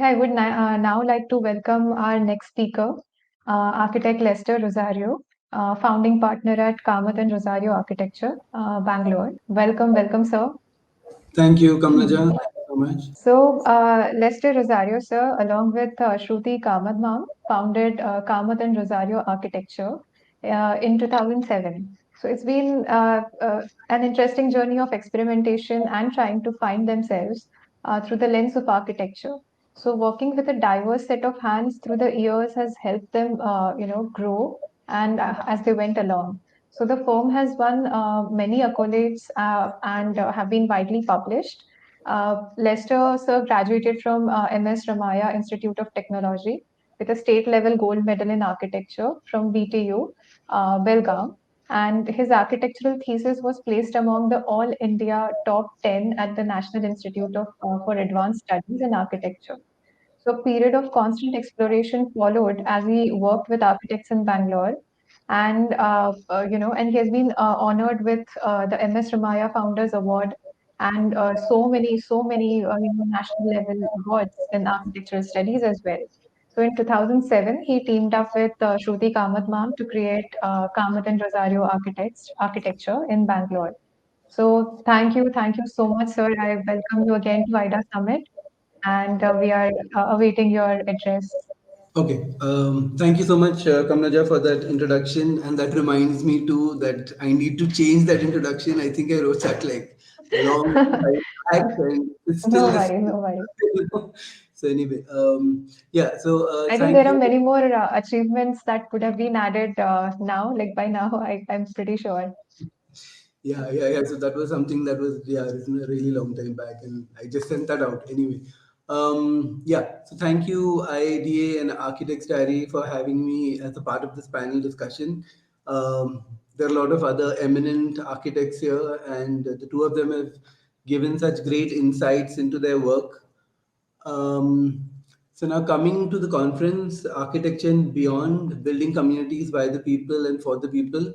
I would now like to welcome our next speaker, architect Lester Rozario, founding partner at Kamat and Rozario Architecture, Bangalore. Welcome, sir. Thank you, Kamlaja. Thank you so much. So, Lester Rozario, sir, along with Smruti Kamat ma'am, founded Kamat and Rozario Architecture in 2007. So, it's been an interesting journey of experimentation and trying to find themselves through the lens of architecture. So, working with a diverse set of hands through the years has helped them, grow and as they went along. So, the firm has won many accolades and have been widely published. Lester sir graduated from MS Ramaya Institute of Technology with a state level gold medal in architecture from BTU, Belgaum. And his architectural thesis was placed among the All India top 10 at the National Institute for Advanced Studies in Architecture. So a period of constant exploration followed as he worked with architects in Bangalore. And he has been honored with the MS Ramaya Founders Award and so many national level awards in architectural studies as well. So in 2007, he teamed up with Smruti Kamat ma'am to create Kamat and Rozario Architecture in Bangalore. So thank you so much, sir. I welcome you again to IIDA Summit, and we are awaiting your address. Okay. Thank you so much, Kamlaja, for that introduction. And that reminds me too that I need to change that introduction. I think I wrote that like a long time back, and it's still No the worries, same. no worries. So anyway, yeah. So I think thank there are you. many more achievements that could have been added now. Like by now, I'm pretty sure. Yeah. So that was something that was written a really long time back, and I just sent that out anyway. Yeah. So thank you, IIDA and Architects Diary, for having me as a part of this panel discussion. There are a lot of other eminent architects here, and the two of them have given such great insights into their work. Um, so now coming to the conference, architecture and beyond, building communities by the people and for the people.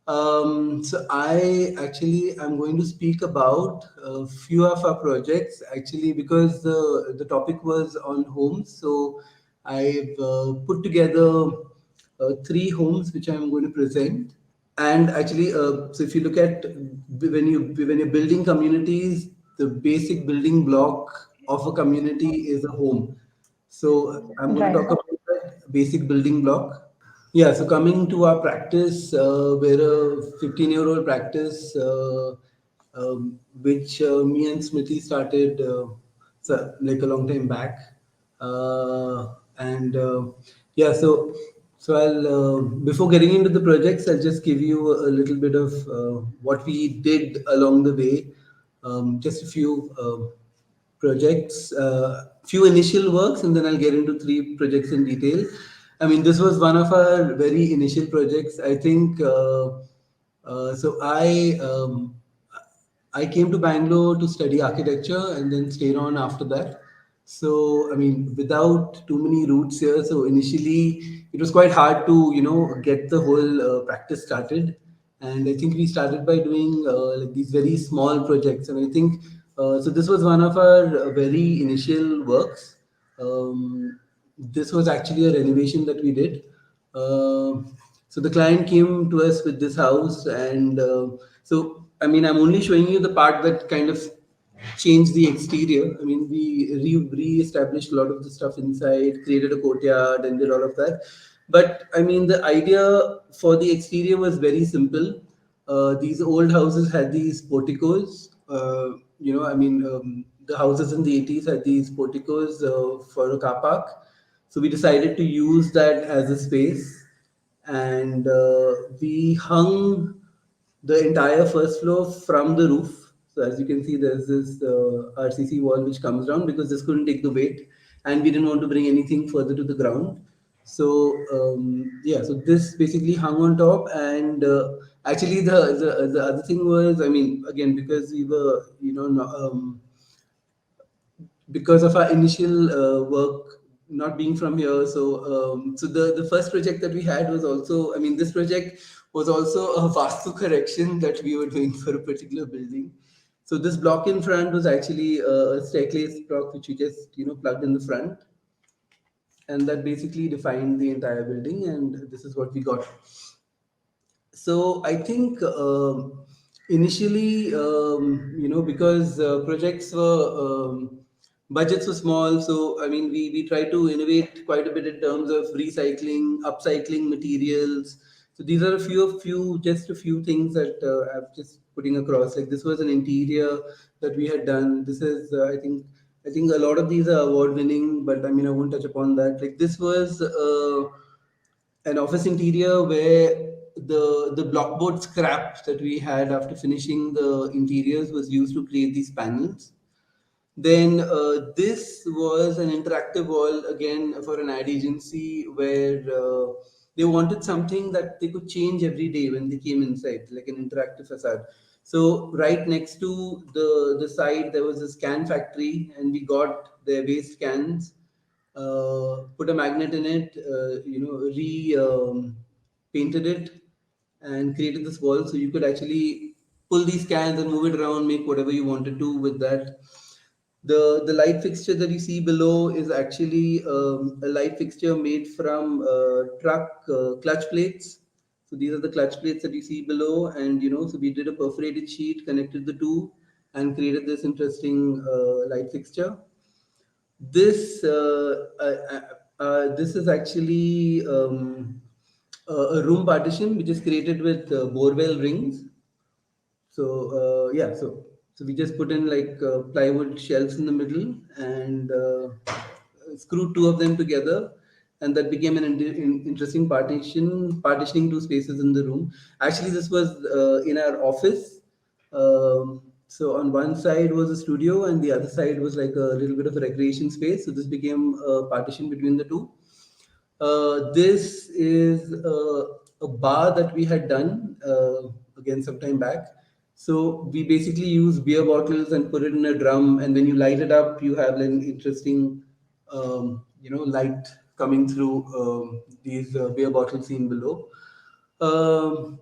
So I actually am going to speak about a few of our projects actually because the topic was on homes. So I've put together three homes which I'm going to present. And actually, so if you look at when you're building communities, the basic building block of a community is a home. So I'm going to Right. talk about that basic building block. Yeah, so coming to our practice, we're a 15-year-old practice, which me and Smriti started like a long time back. And yeah, so I'll before getting into the projects, I'll just give you a little bit of what we did along the way. Just a few projects, few initial works, and then I'll get into three projects in detail. I mean, this was one of our very initial projects. I think so. I came to Bangalore to study architecture and then stayed on after that. So, I mean, without too many roots here, so initially it was quite hard to, get the whole practice started. And I think we started by doing like these very small projects. And I think so. This was one of our very initial works. This was actually a renovation that we did. So the client came to us with this house, and so I mean, I'm only showing you the part that kind of changed the exterior. I mean, we re-established a lot of the stuff inside, created a courtyard, and did all of that. But I mean, the idea for the exterior was very simple. These old houses had these porticos. I mean, the houses in the 80s had these porticos for a car park. So we decided to use that as a space, and we hung the entire first floor from the roof. So as you can see, there's this RCC wall which comes down because this couldn't take the weight, and we didn't want to bring anything further to the ground. So yeah, so this basically hung on top, and actually the other thing was, I mean, again because we were because of our initial work not being from here. So so the first project that we had was also, I mean, this project was also a vastu correction that we were doing for a particular building. So this block in front was actually a staircase block which we just plugged in the front. and that basically defined the entire building, and this is what we got. So I think initially, because projects were budgets were small, so I mean we try to innovate quite a bit in terms of recycling, upcycling materials. So these are just a few things that I'm just putting across. Like this was an interior that we had done. This is I think a lot of these are award winning, but I mean I won't touch upon that. Like this was. An office interior where the blockboard scrap that we had after finishing the interiors was used to create these panels. Then this was an interactive wall again for an ad agency where they wanted something that they could change every day when they came inside, like an interactive facade. So right next to the site there was a scan factory, and we got their waste cans, put a magnet in it, painted it, and created this wall. So you could actually pull these cans and move it around, make whatever you wanted to with that. The light fixture that you see below is actually a light fixture made from truck clutch plates. So these are the clutch plates that you see below, and so we did a perforated sheet, connected the two, and created this interesting light fixture. This is actually a room partition which is created with borewell rings. So we just put in like plywood shelves in the middle, and screwed two of them together, and that became an interesting partitioning two spaces in the room. Actually, this was in our office. So on one side was a studio, and the other side was like a little bit of a recreation space. So this became a partition between the two. This is a bar that we had done again some time back. So we basically use beer bottles and put it in a drum, and when you light it up, you have an interesting, light coming through these beer bottles seen below. Um,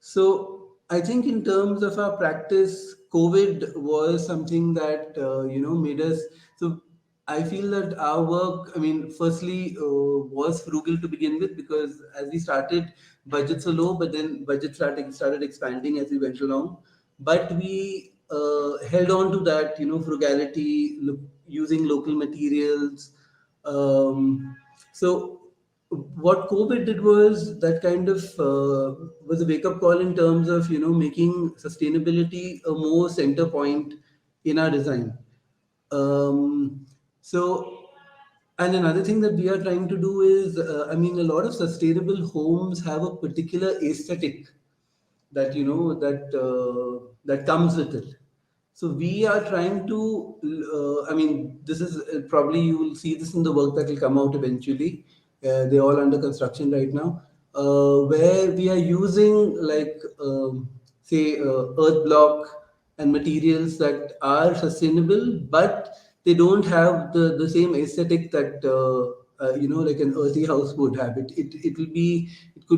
so I think in terms of our practice, COVID was something that made us. So I feel that our work, I mean, firstly, was frugal to begin with, because as we started, budgets were low, but then budget started expanding as we went along. But we held on to that, frugality, using local materials. So what COVID did was that kind of was a wake up call in terms of making sustainability a more center point in our design. So, and another thing that we are trying to do is, I mean, a lot of sustainable homes have a particular aesthetic that that comes with it. So we are trying to, I mean, this is probably you will see this in the work that will come out eventually. They're all under construction right now, where we are using like say earth block and materials that are sustainable, but they don't have the same aesthetic that like an earthy house would have. It could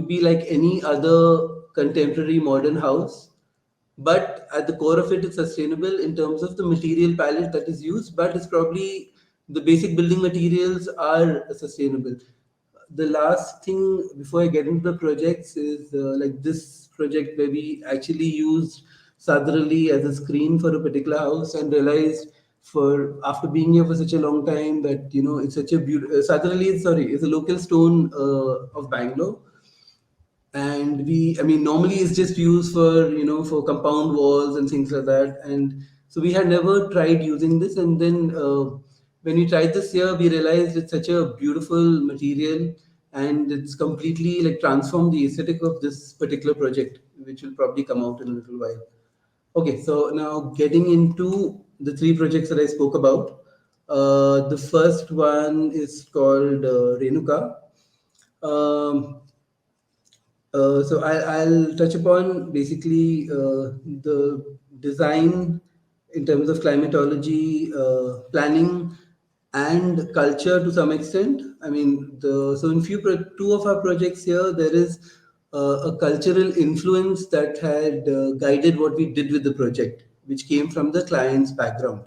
be like any other contemporary modern house, but at the core of it, it's sustainable in terms of the material palette that is used, but it's probably the basic building materials are sustainable. The last thing before I get into the projects is like this project where we actually used Sadrali as a screen for a particular house, and realized for after being here for such a long time that it's such a beautiful Sadrali is a local stone of Bangalore, and I mean normally it's just used for for compound walls and things like that, and so we had never tried using this, and then when we tried this here we realized it's such a beautiful material, and it's completely like transformed the aesthetic of this particular project, which will probably come out in a little while. Okay, so now getting into the three projects that I spoke about. The first one is called Renuka. um, I'll touch upon basically the design in terms of climatology, planning, and culture to some extent. I mean, in two of our projects here, there is a cultural influence that had guided what we did with the project, which came from the client's background.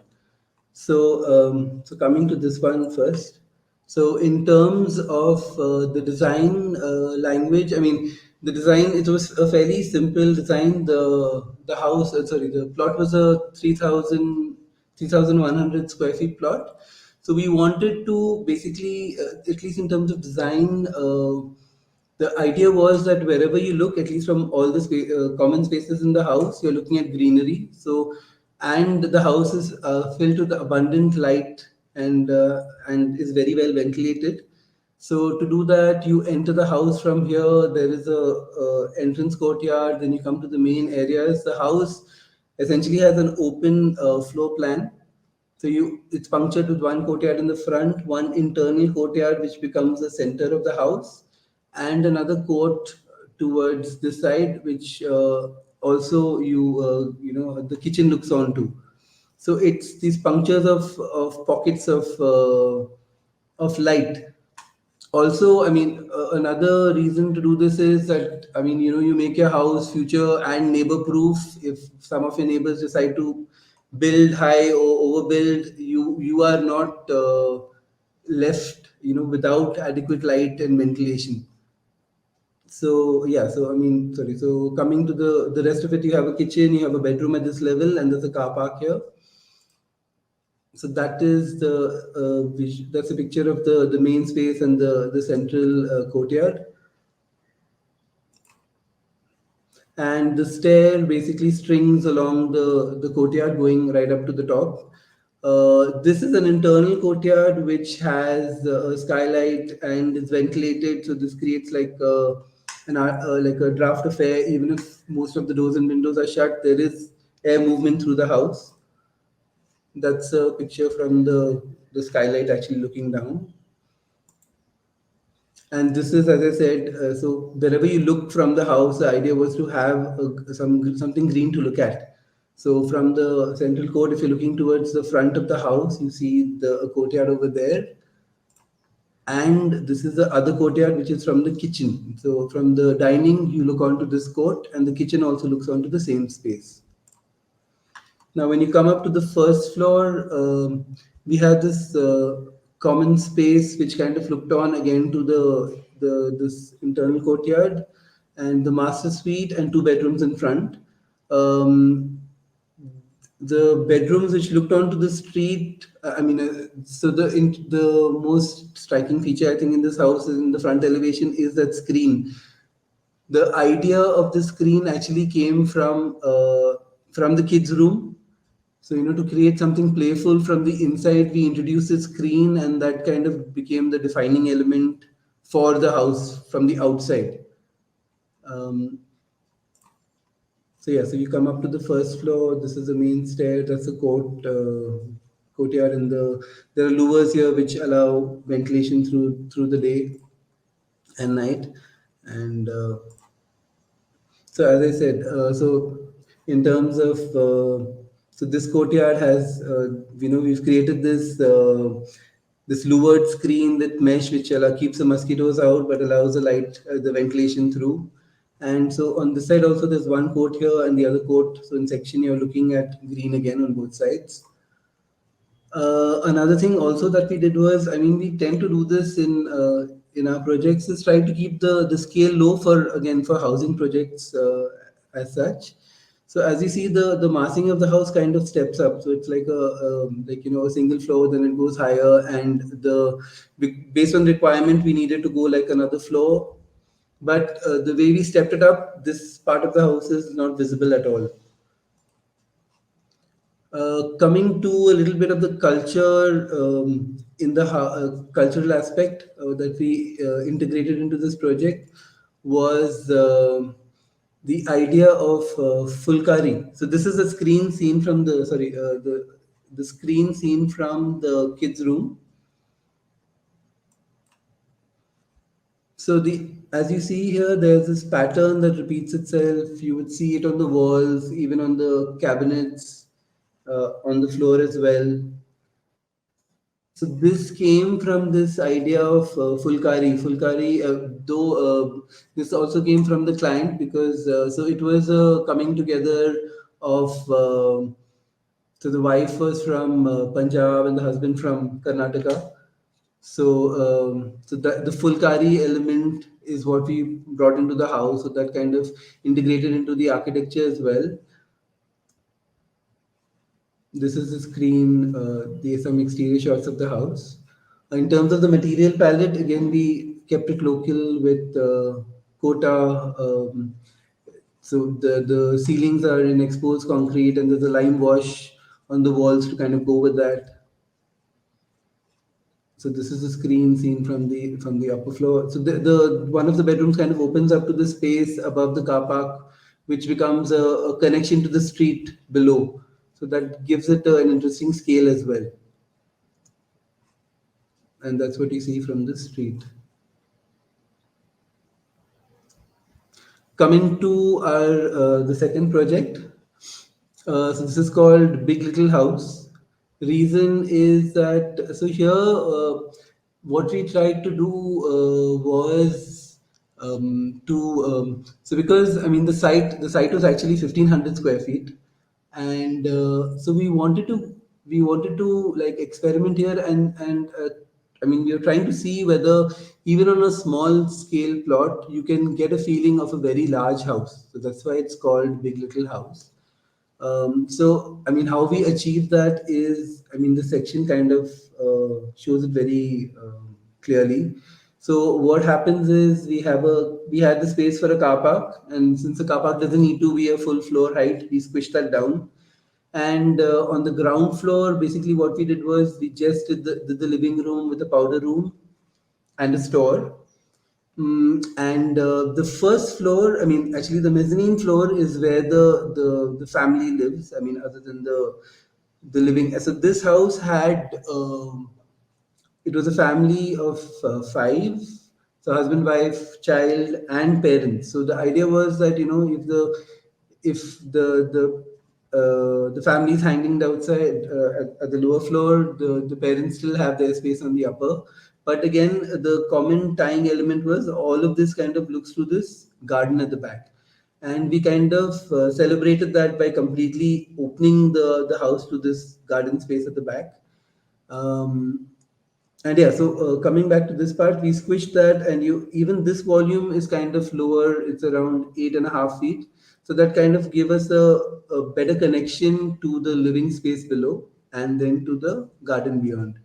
So coming to this one first. So in terms of the design language, I mean, the design, it was a fairly simple design. The house, sorry, the plot was a 3,100 square feet plot. So we wanted to basically, at least in terms of design, the idea was that wherever you look, at least from all the common spaces in the house, you're looking at greenery. So, and the house is filled with abundant light and is very well ventilated. So to do that, you enter the house from here. There is a entrance courtyard. Then you come to the main areas. The house essentially has an open floor plan, so it's punctured with one courtyard in the front, one internal courtyard which becomes the center of the house, and another court towards this side, which also the kitchen looks onto. So it's these punctures of pockets of light. Also, I mean, another reason to do this is that, I mean, you make your house future and neighbor proof. If some of your neighbors decide to build high or overbuild, you are not left, without adequate light and ventilation. So yeah, so I mean, sorry. So coming to the rest of it, you have a kitchen, you have a bedroom at this level, and there's a car park here. So that is that's a picture of the main space and the central courtyard. And the stair basically strings along the courtyard going right up to the top. This is an internal courtyard which has a skylight and is ventilated, so this creates like a draft of air. Even if most of the doors and windows are shut, there is air movement through the house. That's a picture from the skylight actually looking down. And this is, as I said, so wherever you look from the house, the idea was to have something green to look at. So from the central court, if you're looking towards the front of the house, you see the courtyard over there. And this is the other courtyard, which is from the kitchen. So from the dining, you look onto this court, and the kitchen also looks onto the same space. Now, when you come up to the first floor, we have this common space which kind of looked on again to the this internal courtyard, and the master suite and two bedrooms in front. Um, the bedrooms which looked onto the street, so the most striking feature I think in this house is in the front elevation is that screen. The idea of the screen actually came from the kids room. So, to create something playful from the inside, we introduced a screen, and that kind of became the defining element for the house from the outside. Um, so yeah, so you come up to the first floor. This is the main stair. That's the courtyard, and there are louvers here which allow ventilation through the day and night. And so as I said, so in terms of so this courtyard has we've created this louvered screen that mesh which keeps the mosquitoes out but allows the light the ventilation through. And so on this side also there's one court here and the other court. So in section you're looking at green again on both sides. Another thing also that we did was, I mean, we tend to do this in our projects is try to keep the scale low for housing projects as such. So as you see, the massing of the house kind of steps up. So it's like a single floor, then it goes higher, and based on requirement, we needed to go like another floor. But the way we stepped it up, this part of the house is not visible at all. Coming to a little bit of the culture in the cultural aspect that we integrated into this project was the idea of fulkari. So this is a screen scene from the screen scene from the kids' room. So as you see here, there's this pattern that repeats itself. You would see it on the walls, even on the cabinets, on the floor as well. So this came from this idea of fulkari. Fulkari, though this also came from the client because so it was a coming together of so the wife was from Punjab and the husband from Karnataka. So the Fulkari element is what we brought into the house, so that kind of integrated into the architecture as well. This is the screen. There's some exterior shots of the house. In terms of the material palette, again we kept it local with Kota. So the ceilings are in exposed concrete, and there's a lime wash on the walls to kind of go with that. So this is a screen seen from the upper floor. So the one of the bedrooms kind of opens up to the space above the car park, which becomes a connection to the street below. So that gives it an interesting scale as well, and that's what you see from the street. Coming to our the second project, so this is called Big Little House. Reason is that so here what we tried to do was to so because I mean the site was actually 1,500 square feet, and so we wanted to like experiment here and I mean we are trying to see whether even on a small scale plot you can get a feeling of a very large house. So that's why it's called Big Little House. So, I mean, how we achieve that is, I mean, the section kind of shows it very clearly. So, what happens is we had the space for a car park, and since the car park doesn't need to be a full floor height, we squished that down. And on the ground floor, basically, what we did was we just did the living room with a powder room and a store. And the first floor, I mean, actually, the mezzanine floor is where the family lives. I mean, other than the living. So this house had it was a family of five, so husband, wife, child, and parents. So the idea was that if the family is hanging outside at the lower floor, the parents still have their space on the upper. But again, the common tying element was all of this kind of looks to this garden at the back, and we kind of celebrated that by completely opening the house to this garden space at the back. um, and yeah, so coming back to this part, we squished that, and you even this volume is kind of lower. It's around 8.5 feet, so that kind of give us a better connection to the living space below, and then to the garden beyond.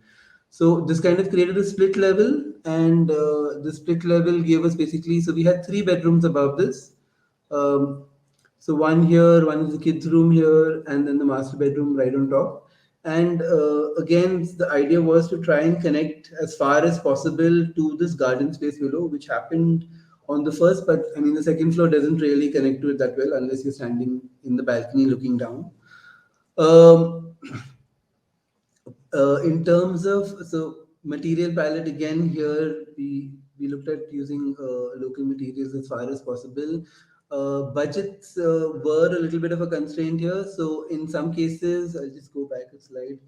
So this kind of created a split level, and the split level gave us basically. So we had three bedrooms above this. Um, so one here, one is the kids' room here, and then the master bedroom right on top. And again, the idea was to try and connect as far as possible to this garden space below, which happened on the first. But I mean, the second floor doesn't really connect to it that well unless you're standing in the balcony looking down. Um, in terms of material palette, again here we looked at using local materials as far as possible. Budgets were a little bit of a constraint here, so in some cases I'll just go back a slide.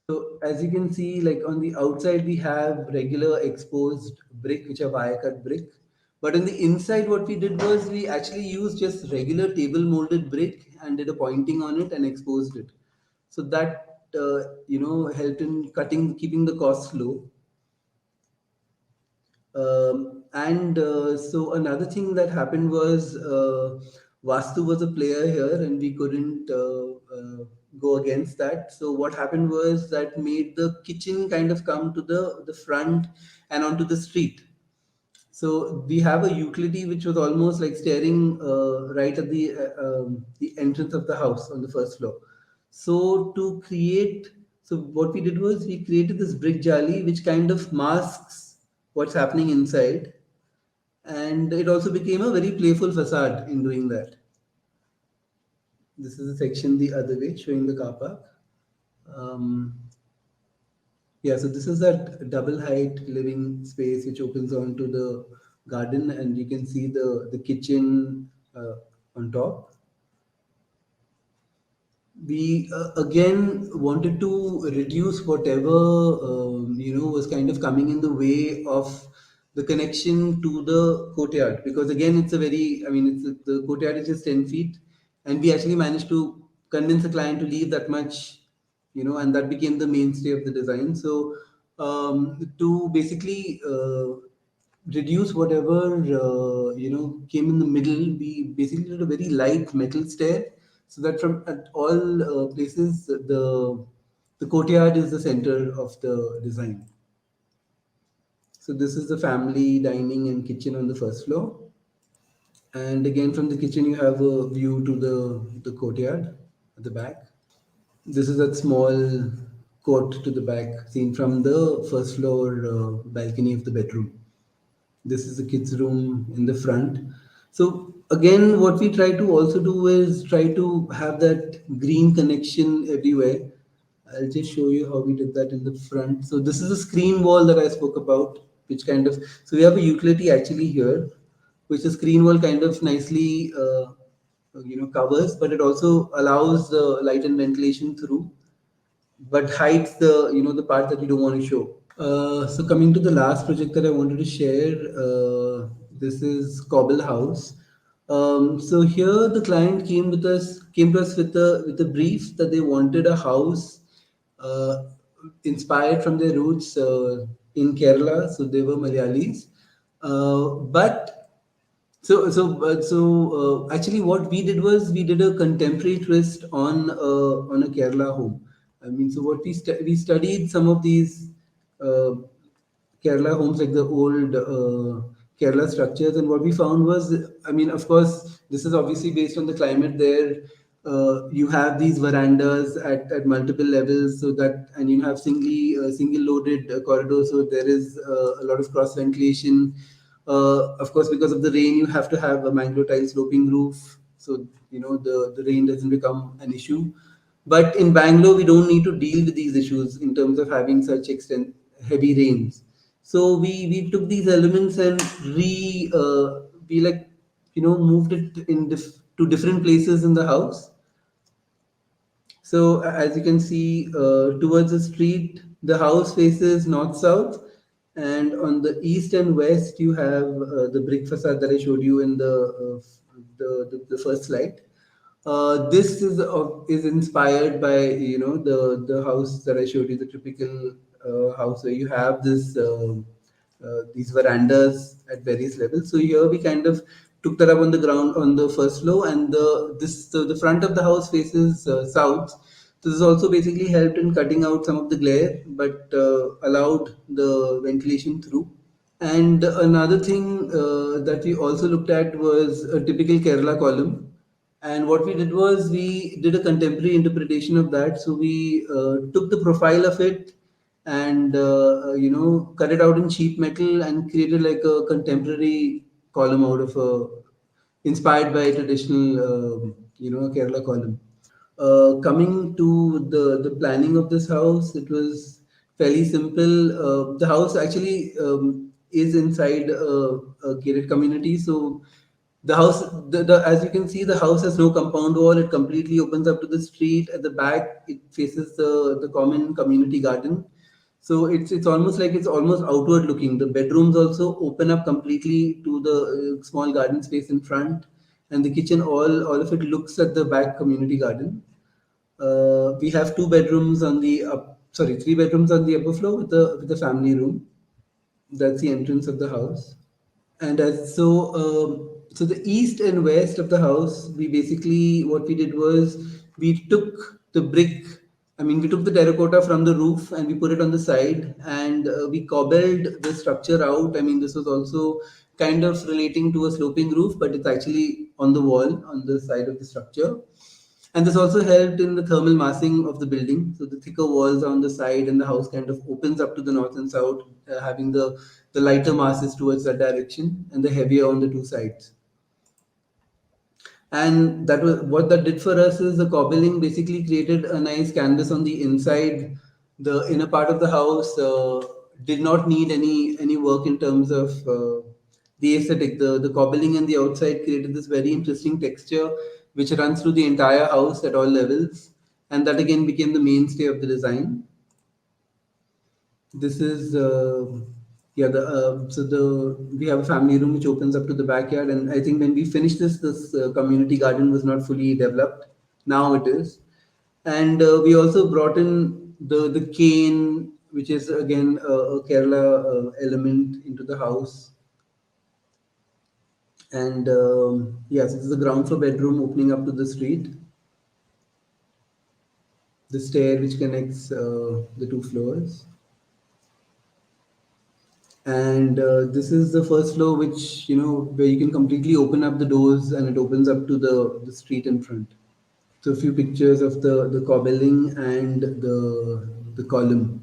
So as you can see, like on the outside, we have regular exposed brick, which are wire cut brick. But on the inside, what we did was we actually used just regular table molded brick and did a pointing on it and exposed it. So that helped in keeping the cost low. And so another thing that happened was Vastu was a player here, and we couldn't go against that. So what happened was that made the kitchen kind of come to the front and onto the street. So we have a utility which was almost like staring right at the entrance of the house on the first floor. So to create, so what we did was we created this brick jali which kind of masks what's happening inside, and it also became a very playful facade in doing that. This is a section the other way showing the car park. Um, Yeah, so this is that double height living space which opens onto the garden, and you can see the kitchen on top. We again wanted to reduce whatever was kind of coming in the way of the connection to the courtyard, because again it's a very I mean it's the courtyard is just 10 feet, and we actually managed to convince the client to leave that much, and that became the mainstay of the design. So to basically reduce whatever came in the middle. We basically did a very light metal stair, so that from at all places the courtyard is the center of the design. So this is the family dining and kitchen on the first floor. And again, from the kitchen, you have a view to the courtyard at the back. This is a small court to the back, seen from the first floor balcony of the bedroom. This is the kids' room in the front. So again, what we try to also do is try to have that green connection everywhere. I'll just show you how we did that in the front. So this is a screen wall that I spoke about, which kind of, so we have a utility actually here, which the screen wall kind of nicely covers, but it also allows the light and ventilation through, but hides the the part that you don't want to show. So coming to the last project that I wanted to share, this is Cobble House. So here the client came to us with a brief that they wanted a house uh, inspired from their roots in Kerala. So they were Malayalis, but actually, what we did was we did a contemporary twist on a Kerala home. I mean, so what we studied some of these uh, Kerala homes, like the old Kerala structures, and what we found was, I mean, of course, this is obviously based on the climate there. You have these verandas at multiple levels, so that, and you have single loaded corridors, so there is a lot of cross ventilation. Of course, because of the rain, you have to have a mangrove tile sloping roof, so the rain doesn't become an issue. But in Bangalore, we don't need to deal with these issues in terms of having such extent heavy rains. So we took these elements and we like moved it to different places in the house. So as you can see, towards the street, the house faces north south, and on the east and west you have the brick facade that I showed you in the first slide. This is inspired by the house that I showed you, the typical house where you have these verandas at various levels. So here we kind of took that up on the ground on the first floor, and the front of the house faces south. So this also basically helped in cutting out some of the glare, but allowed the ventilation through. And another thing that we also looked at was a typical Kerala column. And what we did was we did a contemporary interpretation of that. So we took the profile of it and cut it out in sheet metal and created like a contemporary column out of inspired by traditional Kerala column. Coming to the planning of this house, it was fairly simple. The house actually is inside a gated community, so the house, as you can see, the house has no compound wall. It completely opens up to the street. At the back, it faces the common community garden. So it's almost like it's almost outward looking. The bedrooms also open up completely to the small garden space in front, and the kitchen, all of it looks at the back community garden. We have two bedrooms on the three bedrooms on the upper floor with the family room. That's the entrance of the house. And so the east and west of the house, we basically, what we did was we took the brick. I mean, we took the terracotta from the roof and we put it on the side, and we cobbled the structure out. I mean, this was also kind of relating to a sloping roof, but it's actually on the wall on the side of the structure. And this also helped in the thermal massing of the building. So the thicker walls on the side, and the house kind of opens up to the north and south, having the lighter masses towards that direction and the heavier on the two sides. And that was what that did for us is the cobbling basically created a nice canvas on the inside. The inner part of the house did not need any work in terms of the aesthetic. The cobbling and the outside created this very interesting texture which runs through the entire house at all levels, and that again became the mainstay of the design. This is yeah the so the we have a family room which opens up to the backyard, and I think when we finished this community garden was not fully developed. Now it is, and we also brought in the cane which is again a Kerala element into the house. And yes, this is the ground floor bedroom opening up to the street. The stair which connects the two floors. And this is the first floor, which where you can completely open up the doors and it opens up to the street in front. So a few pictures of the cobbling and the column.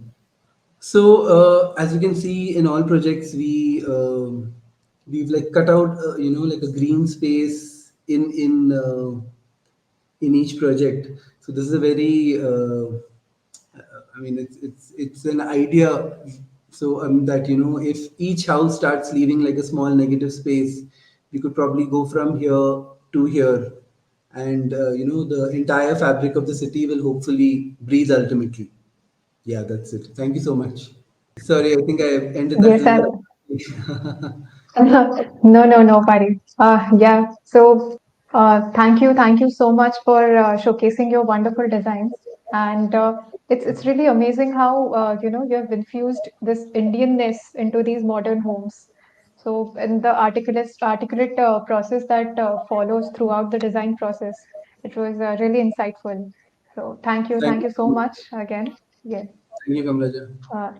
So as you can see in all projects, we've like cut out like a green space in each project. So this is a very I mean it's an idea. So that if each house starts leaving like a small negative space, we could probably go from here to here, and the entire fabric of the city will hopefully breathe ultimately. Yeah, that's it. Thank you so much. Sorry, I think I ended that Yes, little. and no, no, no, Pari. Yeah. So, thank you so much for showcasing your wonderful designs. And it's really amazing how you have infused this Indianness into these modern homes. So, in the articulate process that follows throughout the design process, it was really insightful. So, Thank thank you so you. much again. Yes. Thank you, Kamraja. Uh,